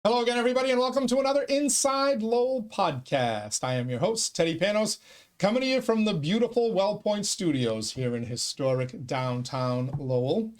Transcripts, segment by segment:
Hello again, everybody, and welcome to another Inside Lowell podcast. I am your host, Teddy Panos, coming to you from the beautiful WellPoint Studios here in historic downtown Lowell.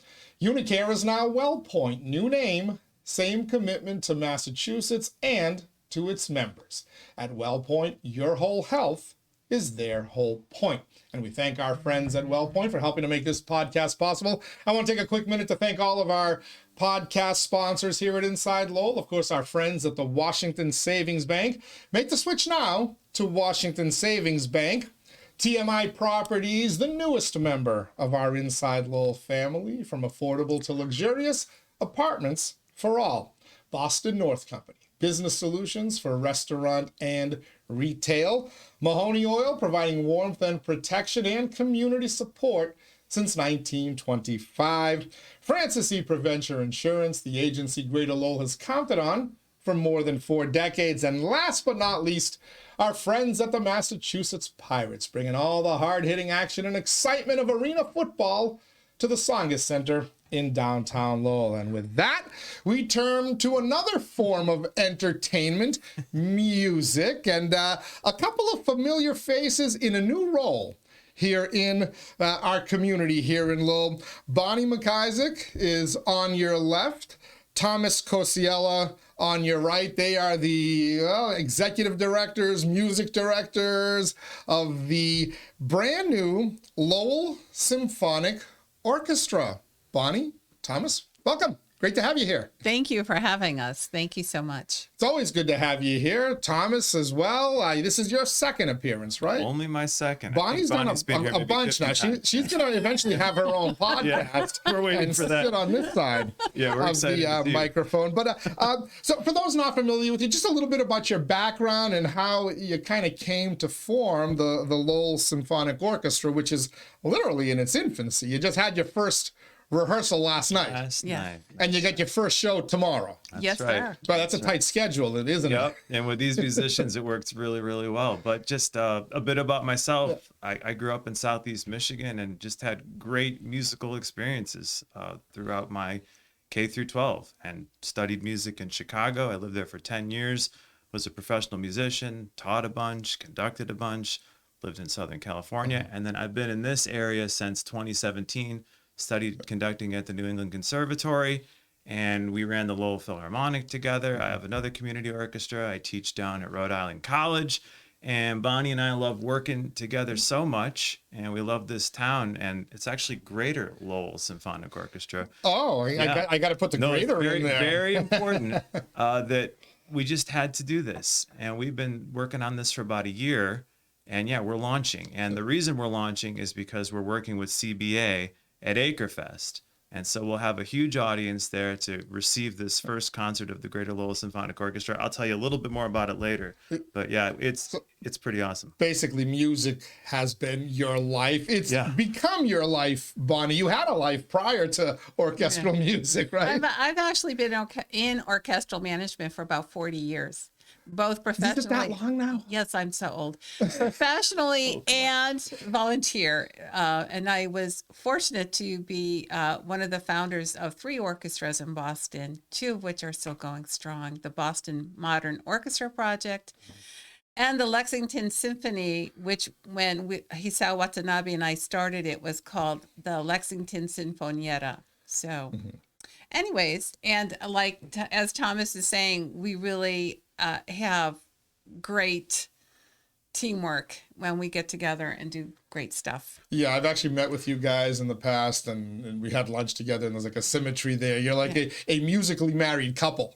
Unicare is now WellPoint. New name, same commitment to Massachusetts and to its members. At WellPoint, your whole health is their whole point. And we thank our friends at WellPoint for helping to make this podcast possible. I want to take a quick minute to thank all of our podcast sponsors here at Inside Lowell. Of course, our friends at the Washington Savings Bank. Make the switch now to Washington Savings Bank. TMI Properties, the newest member of our Inside Lowell family, from affordable to luxurious apartments for all. Boston North Company, business solutions for restaurant and retail. Mahoney Oil, providing warmth and protection and community support since 1925. Francis E. Preventure Insurance, the agency Greater Lowell has counted on for more than 4 decades. And last but not least, our friends at the Massachusetts Pirates, bringing all the hard-hitting action and excitement of arena football to the Tsongas Center in downtown Lowell. And with that, we turn to another form of entertainment, music, and a couple of familiar faces in a new role here in our community here in Lowell. Bonnie McIsaac is on your left, Thomas Kociela on your right. They are the executive directors, music directors of the brand new Lowell Symphonic Orchestra. Bonnie, Thomas, welcome. Great to have you here. Thank you for having us. Thank you so much. It's always good to have you here. Thomas as well. This is your second appearance, right? Only my second. Bonnie's done a bunch now. She's going to eventually have her own podcast. We're waiting for that. Sit on this side we're of the microphone. But so for those not familiar with you, just a little bit about your background and how you kind of came to form the Lowell Symphonic Orchestra, which is literally in its infancy. You just had your first rehearsal last night. And you got your first show tomorrow. Yes, right. sir. But that's a tight schedule, isn't it? Yep. And with these musicians, it works really, really well. But just a bit about myself. I grew up in Southeast Michigan and just had great musical experiences throughout my K through 12 and studied music in Chicago. I lived there for 10 years, was a professional musician, taught a bunch, conducted a bunch, lived in Southern California. And then I've been in this area since 2017. Studied conducting at the New England Conservatory, and we ran the Lowell Philharmonic together. I have another community orchestra. I teach down at Rhode Island College, and Bonnie and I love working together so much, and we love this town, and it's actually Greater Lowell Symphonic Orchestra. Oh, I got to put the Greater in there. Very important that we just had to do this, and we've been working on this for about a year, and we're launching. And the reason we're launching is because we're working with CBA at Acrefest. And so we'll have a huge audience there to receive this first concert of the Greater Lowell Symphonic Orchestra. I'll tell you a little bit more about it later. But it's pretty awesome. Basically, music has been your life. It's become your life, Bonnie. You had a life prior to orchestral music, right? I've actually been in orchestral management for about 40 years. Both professionally. Is it that long now? Yes, I'm so old. Professionally and volunteer. And I was fortunate to be one of the founders of 3 orchestras in Boston, 2 of which are still going strong. The Boston Modern Orchestra Project and the Lexington Symphony, which when Hisao Watanabe and I started, it was called the Lexington Sinfonietta. So anyways, and as Thomas is saying, we really have great teamwork when we get together and do great stuff. Yeah, I've actually met with you guys in the past, and we had lunch together, and there's like a symmetry there. You're like a musically married couple,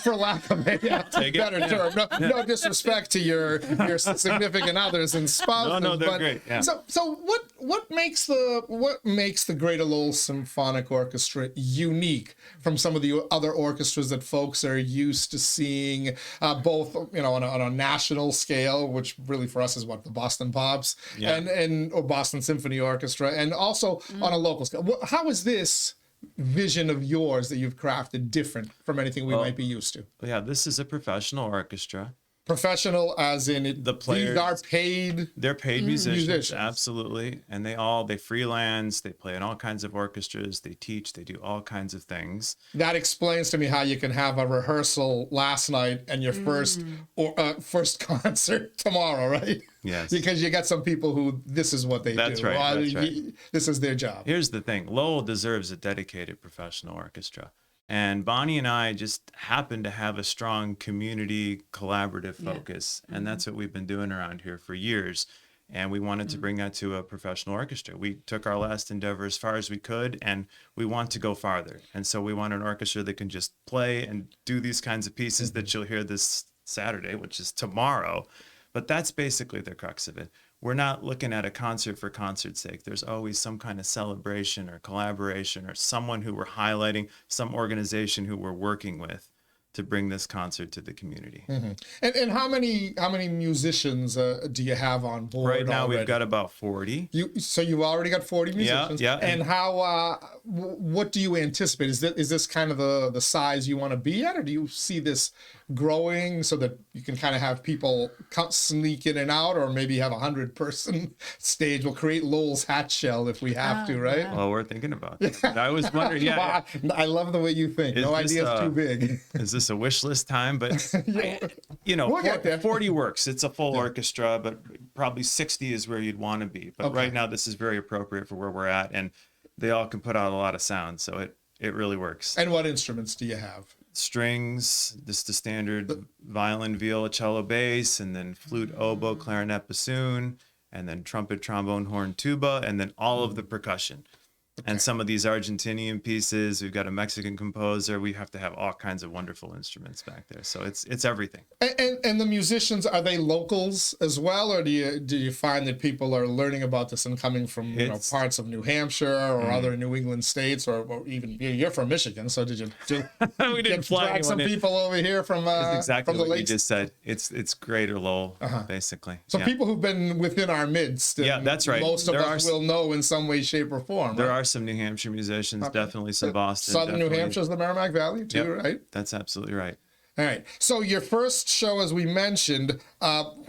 for lack of a better term. No disrespect to your significant others and spouses. No, they're great. Yeah. So what makes the Greater Lowell Symphonic Orchestra unique from some of the other orchestras that folks are used to seeing, both on a national scale, which really for us is what the Boston Pops or Boston Symphony Orchestra, and also on a local scale. How is this vision of yours that you've crafted different from anything we might be used to? Yeah, this is a professional orchestra. Professional as in The players, these are paid. they're paid musicians, musicians. absolutely. And they freelance, they play in all kinds of orchestras, they teach, they do all kinds of things. That explains to me how you can have a rehearsal last night and your first concert tomorrow, right? Yes. Because you got some people who this is what they That's do. right, Well, that's right. This is their job. Here's the thing, Lowell deserves a dedicated professional orchestra. And Bonnie and I just happen to have a strong community collaborative focus. And that's what we've been doing around here for years. And we wanted to bring that to a professional orchestra. We took our last endeavor as far as we could, and we want to go farther. And so we want an orchestra that can just play and do these kinds of pieces that you'll hear this Saturday, which is tomorrow. But that's basically the crux of it. We're not looking at a concert for concert's sake. There's always some kind of celebration or collaboration or someone who we're highlighting, some organization who we're working with to bring this concert to the community. And how many musicians do you have on board? Right now, already? we've got about 40. So you've already got 40 musicians. Yeah. And how? What do you anticipate? Is this kind of the size you want to be at, or do you see this growing so that you can kind of have people sneak in and out, or maybe have 100-person stage? We'll create Lowell's hat shell if we have to, right? yeah. Well, we're thinking about that. I was wondering, yeah, I love the way you think. Is No this, idea is too big. is this a wish list time? But, We'll get there. 40 works. It's a full orchestra, but probably 60 is where you'd want to be. But Okay. right now, this is very appropriate for where we're at, and they all can put out a lot of sound, so it really works. And what instruments do you have? Strings, just the standard violin, viola, cello, bass, and then flute, oboe, clarinet, bassoon, and then trumpet, trombone, horn, tuba, and then all of the percussion. And some of these Argentinian pieces, we've got a Mexican composer. We have to have all kinds of wonderful instruments back there. So it's everything. And the musicians, are they locals as well, or do you find that people are learning about this and coming from parts of New Hampshire or other New England states, or even you're from Michigan, so did you We didn't fly drag some anyone in. people over here from That's exactly from the what you lakes? just said. It's Greater Lowell, basically. So Yeah. people who've been within our midst. And Yeah, that's right. Most of There us are will know in some way, shape, or form. There right? are some New Hampshire musicians, definitely some Boston. Southern New definitely. Hampshire is the Merrimack Valley too, Yep. right? That's absolutely right. All right. So your first show, as we mentioned,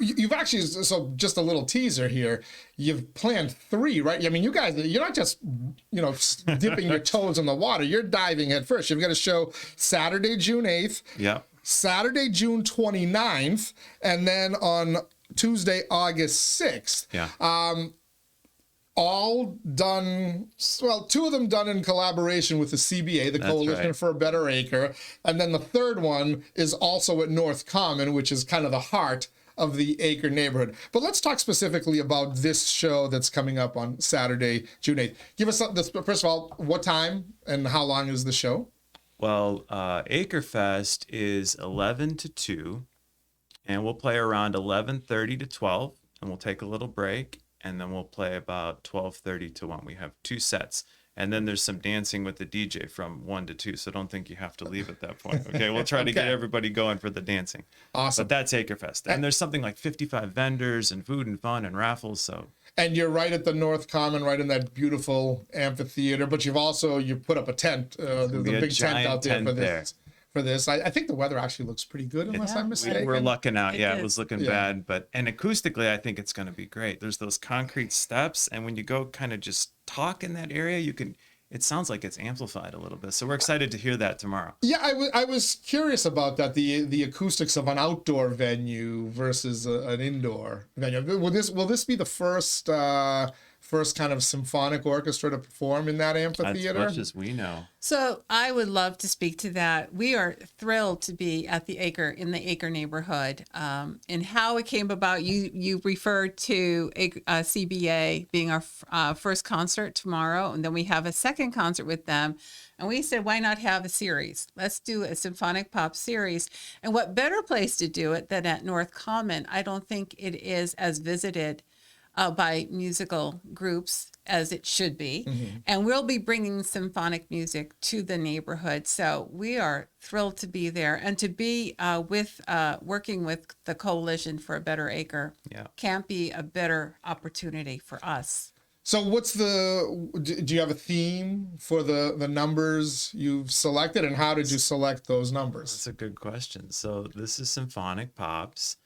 you've actually, so just a little teaser here, you've planned 3, right? I mean, you guys, you're not just, dipping your toes in the water. You're diving head first. You've got a show Saturday, June 8th, Yeah. Saturday, June 29th, and then on Tuesday, August 6th. Yeah. All done, well, 2 of them done in collaboration with the CBA, the Coalition right. for a Better Acre. And then the third one is also at North Common, which is kind of the heart of the Acre neighborhood. But let's talk specifically about this show that's coming up on Saturday, June 8th. Give us this, first of all, what time and how long is the show? Well, Acre Fest is 11 to 2, and we'll play around 11:30 to 12, and we'll take a little break, and then we'll play about 12:30 to 1. We have 2 sets. And then there's some dancing with the DJ from 1 to 2. So don't think you have to leave at that point. Okay, we'll try to get everybody going for the dancing. Awesome. But that's Acre Fest. And there's something like 55 vendors and food and fun and raffles. So And you're right at the North Common, right in that beautiful amphitheater. But you put up a tent. There's a be a big tent giant out there tent for there. this. For this, I think the weather actually looks pretty good, unless I'm mistaken. we're lucking out. It Yeah, is. it was looking Yeah. bad. And acoustically, I think it's going to be great. There's those concrete steps. And when you go kind of just talk in that area, it sounds like it's amplified a little bit. So we're excited to hear that tomorrow. Yeah, I was curious about that, the acoustics of an outdoor venue versus an indoor venue. Will this be the first kind of symphonic orchestra to perform in that amphitheater? As much as we know. So I would love to speak to that. We are thrilled to be at the Acre, in the Acre neighborhood, and how it came about. You referred to CBA being our first concert tomorrow, and then we have a second concert with them. And we said, why not have a series? Let's do a symphonic pop series. And what better place to do it than at North Common? I don't think it is as visited by musical groups as it should be. And we'll be bringing symphonic music to the neighborhood. So we are thrilled to be there and to be working with the Coalition for a Better Acre. Yeah. Can't be a better opportunity for us. So do you have a theme for the numbers you've selected, and how did you select those numbers? That's a good question. So this is symphonic pops.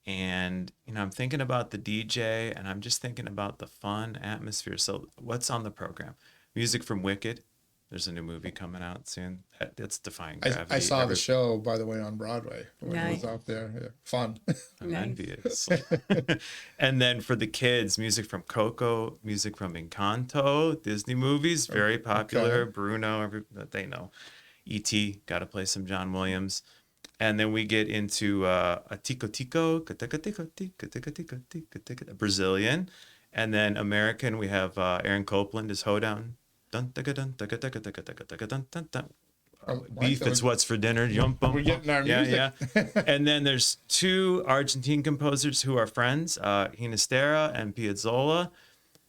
And, I'm thinking about the DJ, and I'm just thinking about the fun atmosphere. So what's on the program? Music from Wicked. There's a new movie coming out soon. That's defying gravity. I saw the show, by the way, on Broadway when it was Nice. out there. Yeah, fun. I'm Nice. envious. And then for the kids, music from Coco, music from Encanto, Disney movies, very popular. Okay. Bruno, they know. E.T., got to play some John Williams. And then we get into a tico tico, Brazilian. And then American, we have Aaron Copland is Hoedown. Dun, dun, dun, dun, dun, dun, dun, dun, dun, dun, dun, dun. Beef, it's what's for dinner. Jump, We're getting our music. Yeah. And then there's two Argentine composers who are friends, Ginastera and Piazzolla,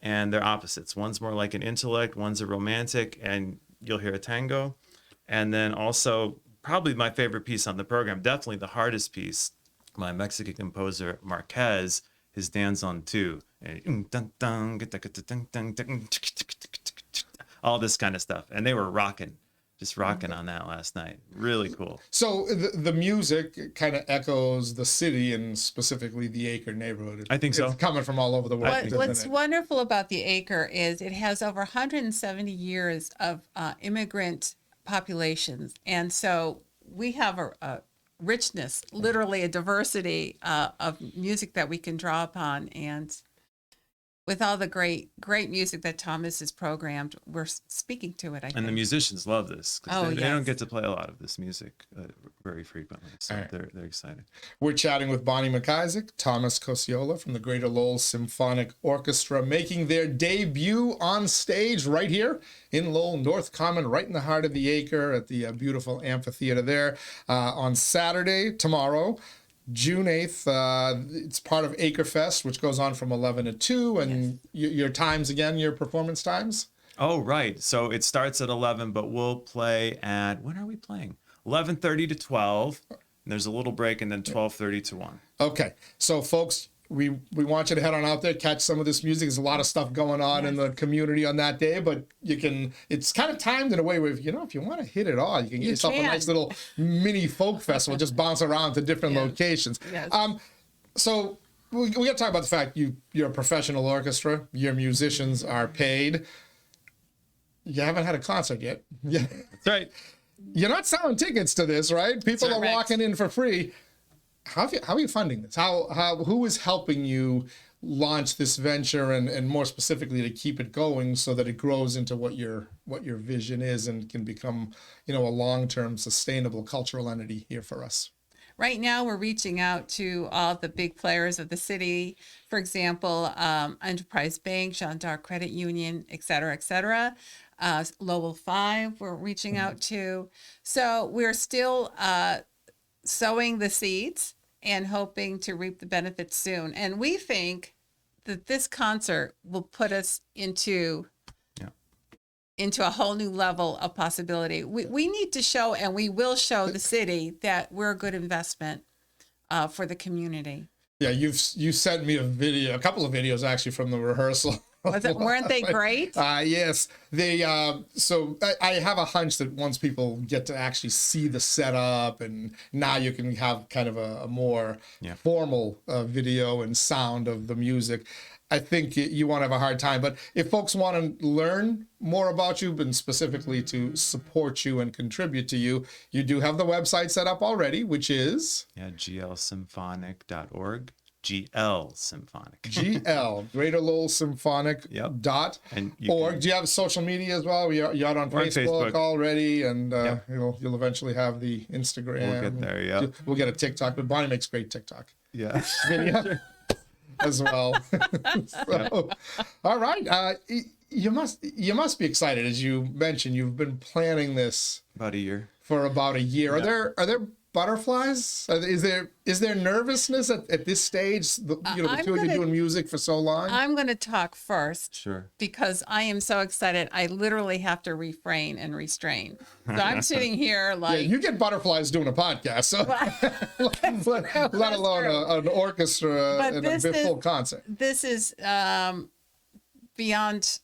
and they're opposites. One's more like an intellect, one's a romantic, and you'll hear a tango. And then also, probably my favorite piece on the program, definitely the hardest piece, my Mexican composer Marquez, his Danzon 2. All this kind of stuff. And they were just rocking on that last night. Really cool. So the music kind of echoes the city and specifically the Acre neighborhood. I think so. It's coming from all over the world. What's wonderful about the Acre is it has over 170 years of immigrant populations. And so we have a richness, literally a diversity of music that we can draw upon. And with all the great music that Thomas has programmed, we're speaking to it, I think. And the musicians love this, because they yes. don't get to play a lot of this music very frequently. So All right. they're excited. We're chatting with Bonnie McIsaac, Thomas Kociela from the Greater Lowell Symphonic Orchestra, making their debut on stage right here in Lowell, North Common, right in the heart of the Acre at the beautiful amphitheater there on Saturday, tomorrow. June 8th, it's part of Acre Fest, which goes on from 11 to 2. And your times again, your performance times? Oh, right. So it starts at 11, but we'll play at, when are we playing? 11:30 to 12. And there's a little break, and then 12:30 to 1. Okay. So, folks, we want you to head on out there, catch some of this music. There's a lot of stuff going on in the community on that day, but it's kind of timed in a way where, if you want to hit it all, you can get yourself a nice little mini folk festival, just bounce around to different locations. Yes. So we got to talk about the fact you're a professional orchestra, your musicians are paid. You haven't had a concert yet. Yeah. That's right. You're not selling tickets to this, right? People are walking in for free. How are you funding this? Who is helping you launch this venture and more specifically to keep it going so that it grows into what your vision is and can become, a long-term sustainable cultural entity here for us? Right now, we're reaching out to all the big players of the city. For example, Enterprise Bank, Jean d'Arc Credit Union, et cetera, et cetera. Lowell 5, we're reaching out to. So we're still sowing the seeds and hoping to reap the benefits soon. And we think that this concert will put us into a whole new level of possibility. We need to show, and we will show the city that we're a good investment for the community. Yeah, you sent me a couple of videos actually from the rehearsal. Weren't they great? Yes, they. So I have a hunch that once people get to actually see the setup, and now you can have kind of a more formal video and sound of the music. I think you won't have a hard time. But if folks want to learn more about you, and specifically to support you and contribute to you, you do have the website set up already, which is glsymphonic.org. GL Symphonic. GL, Greater Lowell Symphonic .org. Do you have social media as well? You're out on Facebook already, and you'll eventually have the Instagram. We'll get there, We'll get a TikTok, but Bonnie makes great TikTok. Yeah. Video as well. So, all right. You must be excited. As you mentioned, you've been planning this about a year. For about a year. Yeah. Are there butterflies? Is there nervousness at this stage? The two of you doing music for so long. I'm going to talk first, sure, because I am so excited. I literally have to refrain and restrain. So I'm sitting here like you get butterflies doing a podcast, so let alone an orchestra and a full concert. This is beyond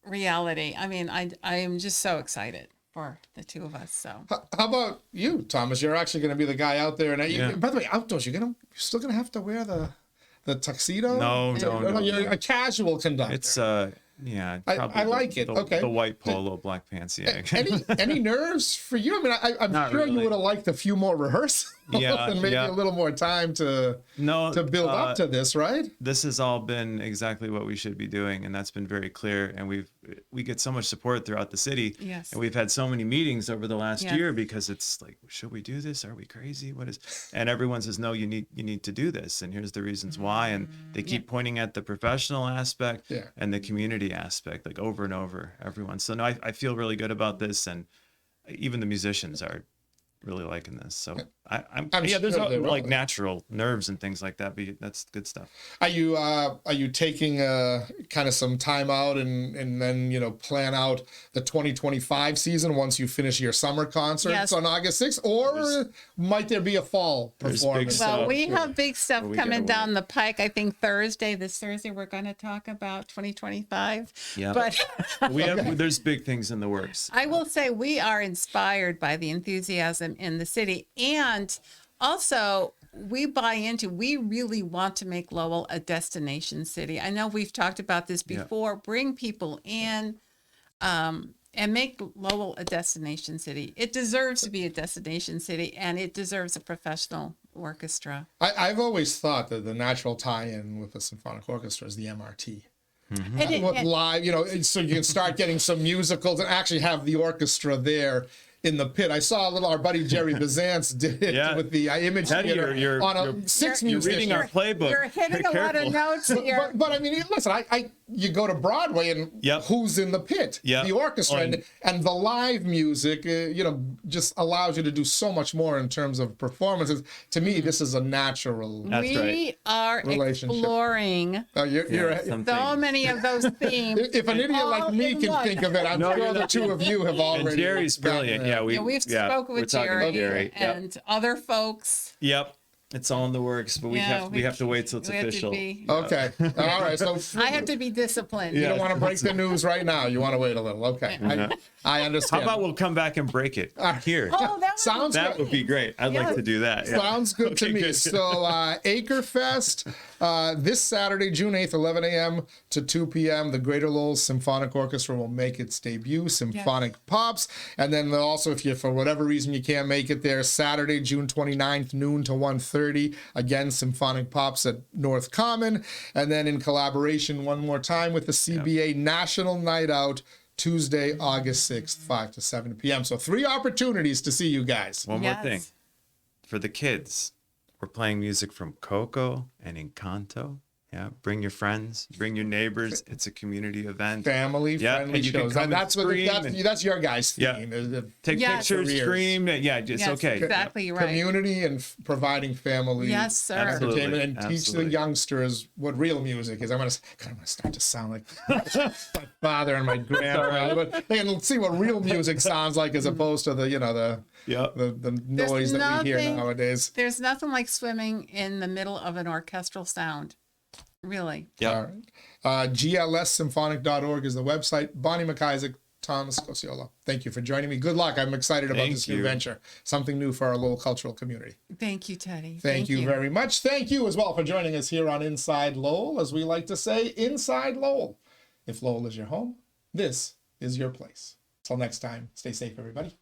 reality. I mean, I am just so excited for the two of us. So How about you, Thomas? You're actually going to be the guy out there. And Yeah. by the way, outdoors, you're still going to have to wear the tuxedo? No. You're a casual conductor. It's yeah. I probably like it. The, Okay. The white polo, black pants. Yeah. any nerves for you? I mean, I'm Not sure you really. would have liked a few more rehearsals Yeah, and maybe yeah. a little more time to build up to this, right? This has all been exactly what we should be doing, and that's been very clear. And we get so much support throughout the city. Yes. And we've had so many meetings over the last Yes. year because it's like, should we do this? Are we crazy? What is? And everyone says, no, you need to do this, and here's the reasons why. And they keep pointing at the professional aspect and the community aspect, like over and over, everyone. So no, I feel really good about this, and even the musicians are really liking this. So I'm yeah, there's sure they will. like natural nerves and things like that, but that's good stuff. Are you taking kind of some time out and then plan out the 2025 season once you finish your summer concerts Yes. on August 6th, or might there be a fall There's performance? big well, stuff. we have big stuff Or we coming get away. down the pike. I think this Thursday, we're going to talk about 2025. Yeah. But There's big things in the works. I will say we are inspired by the enthusiasm in the city. And also, we really want to make Lowell a destination city. I know we've talked about this before. Bring people in and make Lowell a destination city. It deserves to be a destination city, and it deserves a professional orchestra. I've always thought that the natural tie-in with the symphonic orchestra is the MRT. And With live, so you can start getting some musicals and actually have the orchestra there in the pit. I saw our buddy Jerry Bezance did it Yeah. with the image Teddy, theater you're- on you're- 6 you're musicians. reading our playbook. You're hitting a lot of notes here. But I mean, listen, you go to Broadway and Yep. who's in the pit? Yep. The orchestra On- and the live music, just allows you to do so much more in terms of performances. To me, this is a natural. That's we right. are Relationship. exploring You're some so things. many of those themes. if an idiot like all me in can one. think of it, I'm No, sure you're the not. two of you have already. And Jerry's gotten brilliant. there. Yeah, We've spoken we're with talking Jerry, about Jerry. Yep. and other folks. Yep. It's all in the works, but we have to wait till it's we have to official. be- Okay. All right. So I have to be disciplined. you don't want to break the news right now. You want to wait a little. Okay. I How understand. about we'll come back and break it here? Oh, that Sounds That good. would be great. I'd like to do that. Yeah. Sounds good to Okay, me. good. So Acrefest this Saturday, June 8th, 11 a.m. to 2 p.m. The Greater Lowell Symphonic Orchestra will make its debut, Symphonic Pops. And then also, if you, for whatever reason, you can't make it there, Saturday, June 29th, noon to 1:30. Again, Symphonic Pops at North Common. And then in collaboration one more time with the CBA National Night Out, Tuesday, August 6th, 5 to 7 p.m. So 3 opportunities to see you guys. One more Yes. thing. For the kids, we're playing music from Coco and Encanto. Yeah, bring your friends, bring your neighbors. It's a community event. Family Yeah, friendly and you can shows. come and That's what scream and- that's your guys' theme. Yeah. is the Take Yes. pictures, Careers. scream. Yeah, it's Yes, okay. exactly right. Community and providing family Yes, sir. Absolutely. entertainment and teach the Absolutely. youngsters what real music is. I'm gonna start to sound like my father and my grandfather, but they can see what real music sounds like as opposed to the Yep. the noise that we hear nothing- nowadays. There's nothing like swimming in the middle of an orchestral sound. Really. Yep. All right. GLSsymphonic.org is the website. Bonnie McIsaac, Thomas Kociela. Thank you for joining me. Good luck. I'm excited about Thank this new you. venture. Something new for our Lowell cultural community. Thank you, Teddy. Thank you very much. Thank you as well for joining us here on Inside Lowell. As we like to say, Inside Lowell. If Lowell is your home, this is your place. Till next time, stay safe, everybody.